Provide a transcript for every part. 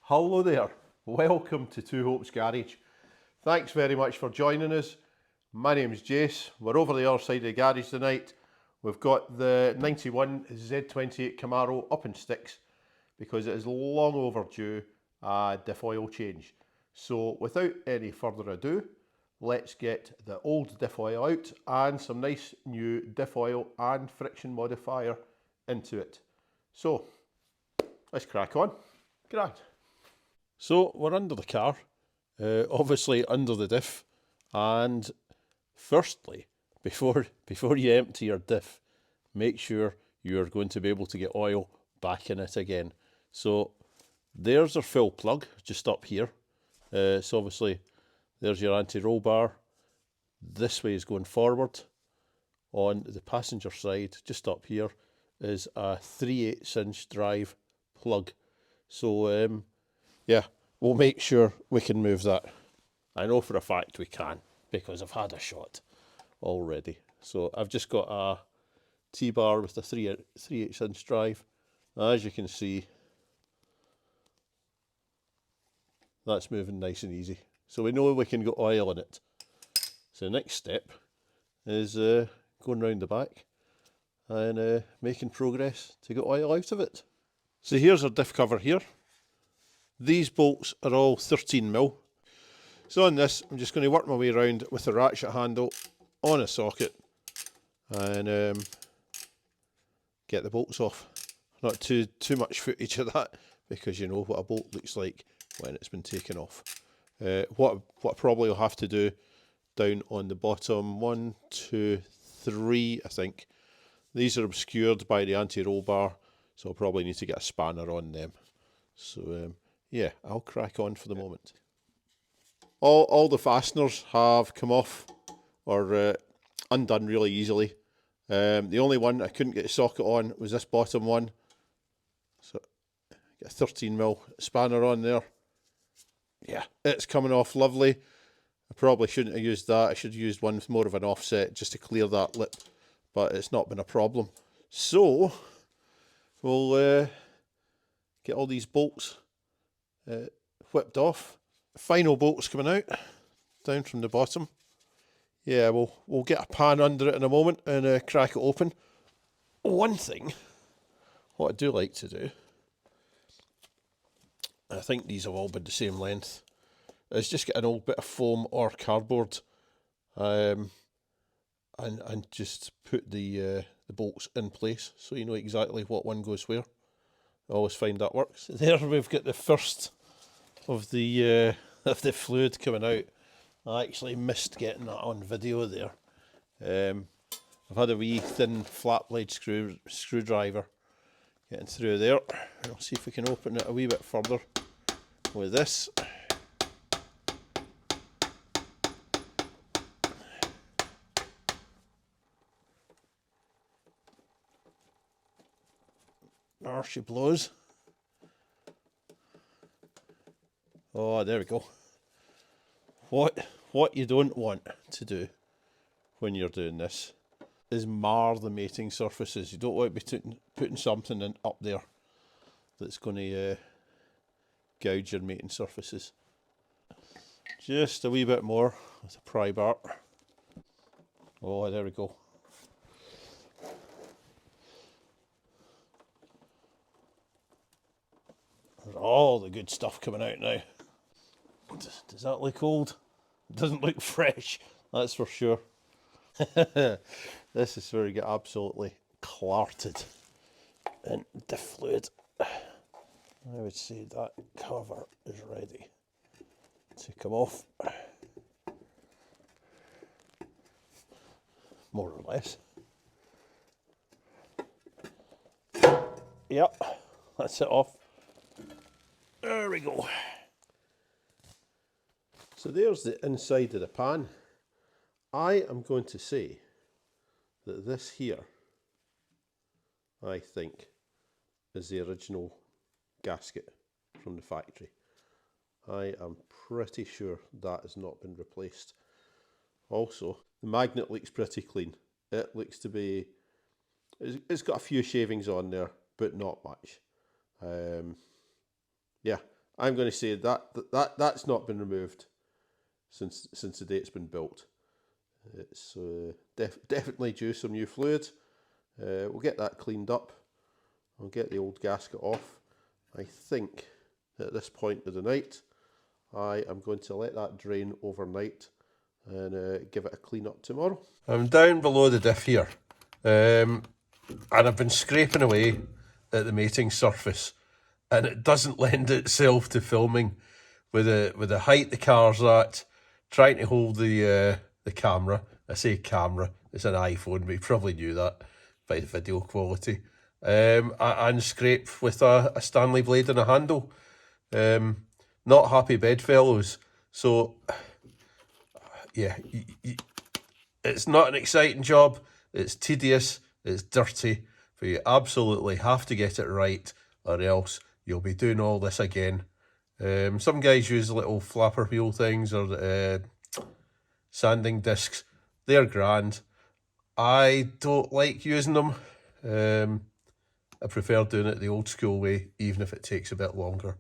Hello there, welcome to Two Hopes Garage. Thanks very much for joining us. My name's Jace, we're over the other side of the garage tonight. We've got the 91 Z28 Camaro up in sticks because it is long overdue a diff oil change. So without any further ado, let's get the old diff oil out and some nice new diff oil and friction modifier into it. So let's crack on. Grand. So we're under the car, obviously under the diff, and firstly, before you empty your diff, make sure you're going to be able to get oil back in it again. So there's our fill plug just up here. So obviously there's your anti-roll bar. This way is going forward. On the passenger side, just up here, is a 3/8 inch drive plug. So yeah, we'll make sure we can move that. I know for a fact we can because I've had a shot already. So I've just got a T-bar with a 3/8 inch drive. As you can see, that's moving nice and easy. So we know we can get oil in it. So the next step is going round the back and making progress to get oil out of it. So here's our diff cover here. These bolts are all 13mm. So on this, I'm just going to work my way around with the ratchet handle on a socket and get the bolts off. Not too much footage of that because you know what a bolt looks like when it's been taken off. What I probably will have to do down on the bottom, 1, 2, 3, I think. These are obscured by the anti-roll bar, so I'll probably need to get a spanner on them. So yeah, I'll crack on for the moment. All the fasteners have come off or undone really easily. The only one I couldn't get a socket on was this bottom one. So get a 13mm spanner on there. Yeah, it's coming off lovely. I probably shouldn't have used that. I should have used one with more of an offset just to clear that lip, but it's not been a problem. So we'll get all these bolts whipped off. Final bolts coming out down from the bottom. Yeah, we'll get a pan under it in a moment and crack it open. One thing, what I do like to do, I think these have all been the same length, is just get an old bit of foam or cardboard and just put the bolts in place so you know exactly what one goes where. I always find that works. There we've got the first of the fluid coming out. I actually missed getting that on video there. I've had a wee thin flat blade screwdriver getting through there. I'll see if we can open it a wee bit further with this. There she blows. Oh, there we go. What you don't want to do when you're doing this is mar the mating surfaces. You don't want to be putting something in up there that's going to gouge your mating surfaces. Just a wee bit more with a pry bar. Oh, there we go. There's all the good stuff coming out now. Does that look old? It doesn't look fresh, that's for sure. This is where you get absolutely clarted in diff fluid. I would say that cover is ready to come off. More or less. Yep, that's it off. There we go. So there's the inside of the pan. I am going to say that this here, I think, is the original gasket from the factory. I am pretty sure that has not been replaced. Also, the magnet looks pretty clean. It looks to be, it's got a few shavings on there, but not much. Yeah, I'm going to say that's not been removed since the day it's been built. It's definitely due some new fluid. We'll get that cleaned up. I'll get the old gasket off. I think at this point of the night, I am going to let that drain overnight and give it a clean up tomorrow. I'm down below the diff here, and I've been scraping away at the mating surface, and it doesn't lend itself to filming with the height the car's at, trying to hold the camera. I say camera, it's an iPhone, but you probably knew that by the video quality. And scrape with a Stanley blade and a handle. Not happy bedfellows. So, yeah, it's not an exciting job. It's tedious, it's dirty, but you absolutely have to get it right, or else you'll be doing all this again. Some guys use little flapper wheel things or sanding discs. They're grand. I don't like using them. I prefer doing it the old school way, even if it takes a bit longer.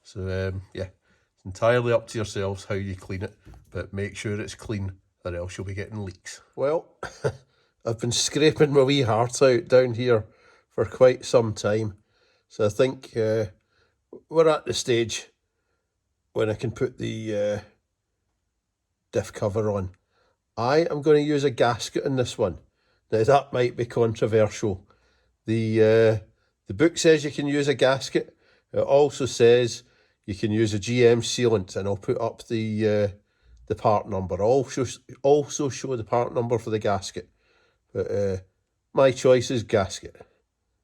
So, yeah, it's entirely up to yourselves how you clean it, but make sure it's clean, or else you'll be getting leaks. Well, I've been scraping my wee heart out down here for quite some time. So I think we're at the stage when I can put the diff cover on. I am going to use a gasket in this one. Now that might be controversial. The book says you can use a gasket. It also says you can use a GM sealant, and I'll put up the part number. I'll also show the part number for the gasket. But my choice is gasket.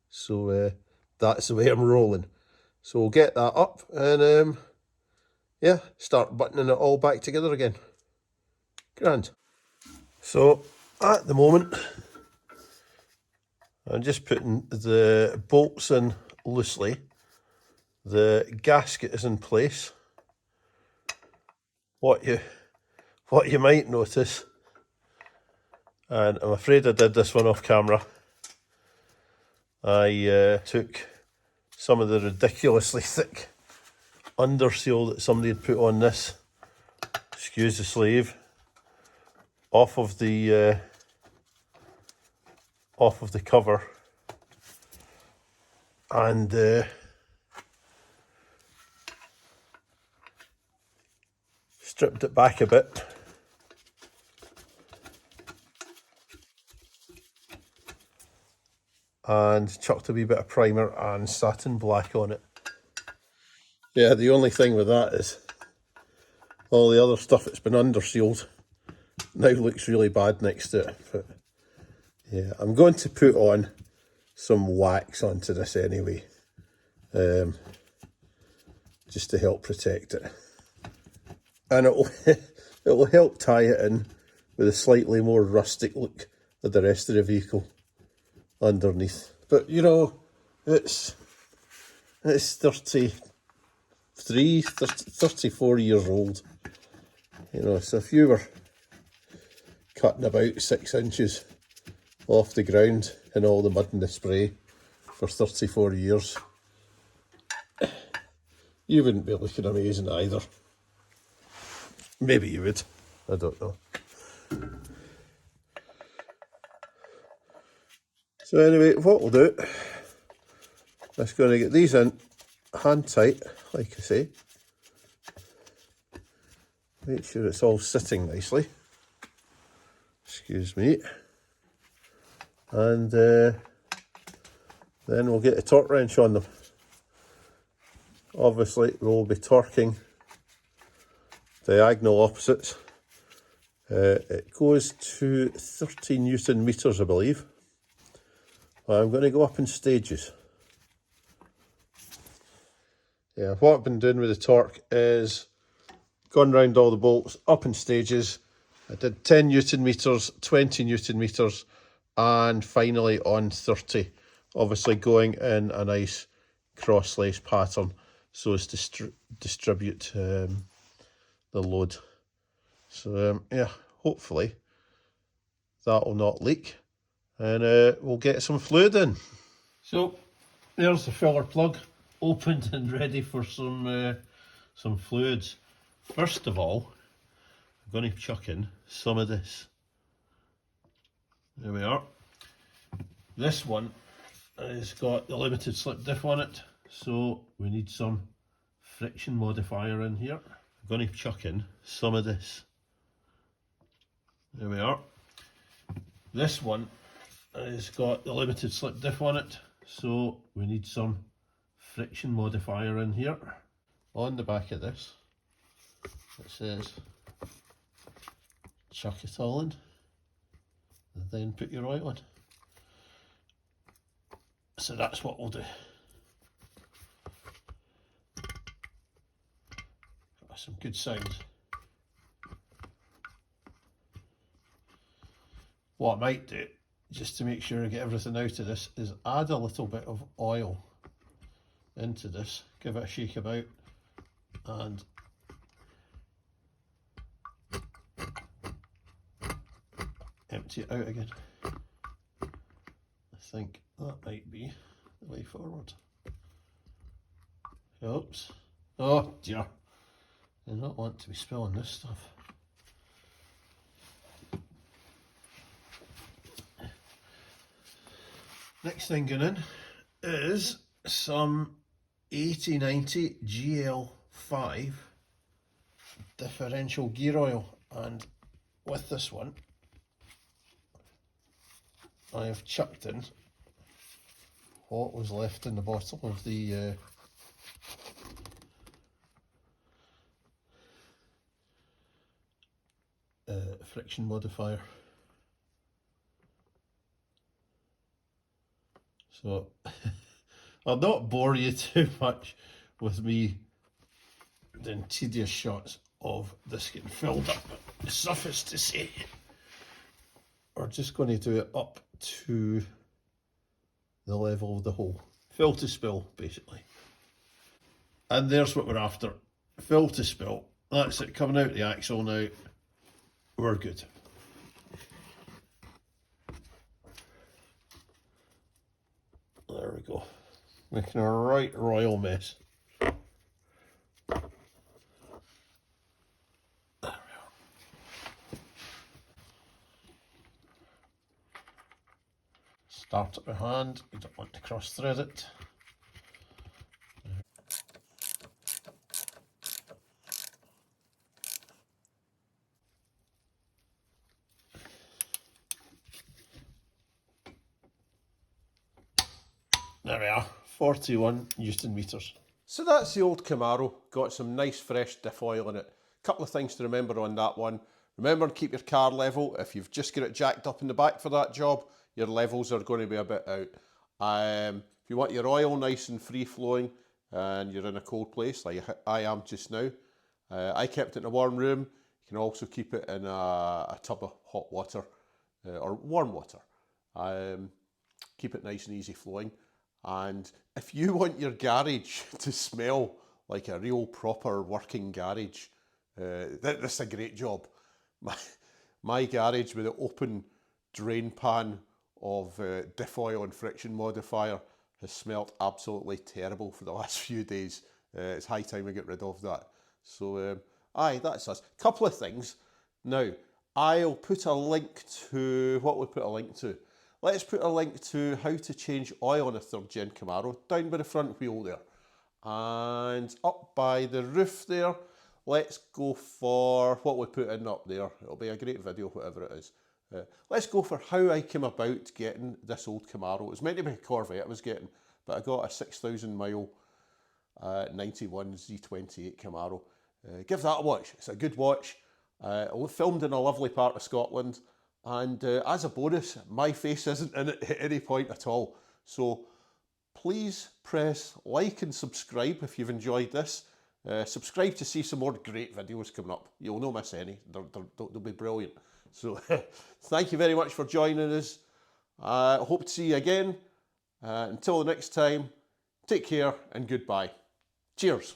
So that's the way I'm rolling. So we'll get that up and yeah, start buttoning it all back together again. Grand. So at the moment, I'm just putting the bolts in loosely. The gasket is in place. What you might notice, and I'm afraid I did this one off camera, I took some of the ridiculously thick underseal that somebody had put on this, excuse the sleeve, off of the cover, and stripped it back a bit. And chucked a wee bit of primer and satin black on it. Yeah, the only thing with that is all the other stuff that's been undersealed now looks really bad next to it. But yeah, I'm going to put on some wax onto this anyway, just to help protect it. And it will help tie it in with a slightly more rustic look of the rest of the vehicle underneath. But you know, it's 34 years old, you know, so if you were cutting about 6 inches off the ground in all the mud and the spray for 34 years, you wouldn't be looking amazing either. Maybe you would, I don't know. So anyway, what we'll do is going to get these in hand tight, like I say. Make sure it's all sitting nicely. Excuse me. And then we'll get a torque wrench on them. Obviously, we'll be torquing diagonal opposites. It goes to 30 Newton meters, I believe. I'm going to go up in stages. Yeah, what I've been doing with the torque is gone round all the bolts up in stages. I did 10 Newton meters, 20 Newton meters, and finally on 30. Obviously going in a nice cross-lace pattern so as to distribute the load. So yeah, hopefully that will not leak, and we'll get some fluid in. So there's the filler plug, opened and ready for some some fluids. First of all, I'm going to chuck in some of this. There we are. This one has got the Limited Slip Diff on it, so we need some Friction Modifier in here. I'm going to chuck in some of this. There we are. This one has got the Limited Slip Diff on it, so we need some Friction Modifier in here. On the back of this, it says chuck it all in and then put your oil in. So that's what we'll do. Got some good sounds. What I might do, just to make sure I get everything out of this, is add a little bit of oil into this, give it a shake about, and empty it out again. I think that might be the way forward. Oops. Oh dear. I don't want to be spilling this stuff. Next thing going in is some 8090 GL5 differential gear oil, and with this one I have chucked in what was left in the bottom of the friction modifier. So I'll not bore you too much with me doing tedious shots of this getting filled up, but suffice to say, we're just going to do it up to the level of the hole. Fill to spill, basically. And there's what we're after. Fill to spill. That's it, coming out the axle now. We're good. There we go. Making a right royal mess. There we are. Start it by hand. You don't want to cross thread it. There we are, 41 Newton meters. So that's the old Camaro, got some nice fresh diff oil in it. Couple of things to remember on that one. Remember to keep your car level. If you've just got it jacked up in the back for that job, your levels are going to be a bit out. If you want your oil nice and free flowing and you're in a cold place like I am just now, I kept it in a warm room. You can also keep it in a tub of hot water or warm water. Keep it nice and easy flowing. And if you want your garage to smell like a real proper working garage, this is a great job. My garage with an open drain pan of diff oil and friction modifier has smelt absolutely terrible for the last few days. It's high time we get rid of that. So aye, that's us. Couple of things. Now, I'll put a link to, what we'll put a link to. Let's put a link to how to change oil on a 3rd Gen Camaro down by the front wheel there. And up by the roof there, let's go for what we put in up there. It'll be a great video, whatever it is. Let's go for how I came about getting this old Camaro. It was meant to be a Corvette I was getting, but I got a 6,000 mile 91 Z28 Camaro. Give that a watch. It's a good watch. Filmed in a lovely part of Scotland. And as a bonus, my face isn't in it at any point at all. So please press like and subscribe if you've enjoyed this. Subscribe to see some more great videos coming up. You'll not miss any. They'll be brilliant. So thank you very much for joining us. I hope to see you again. Until the next time, take care and goodbye. Cheers.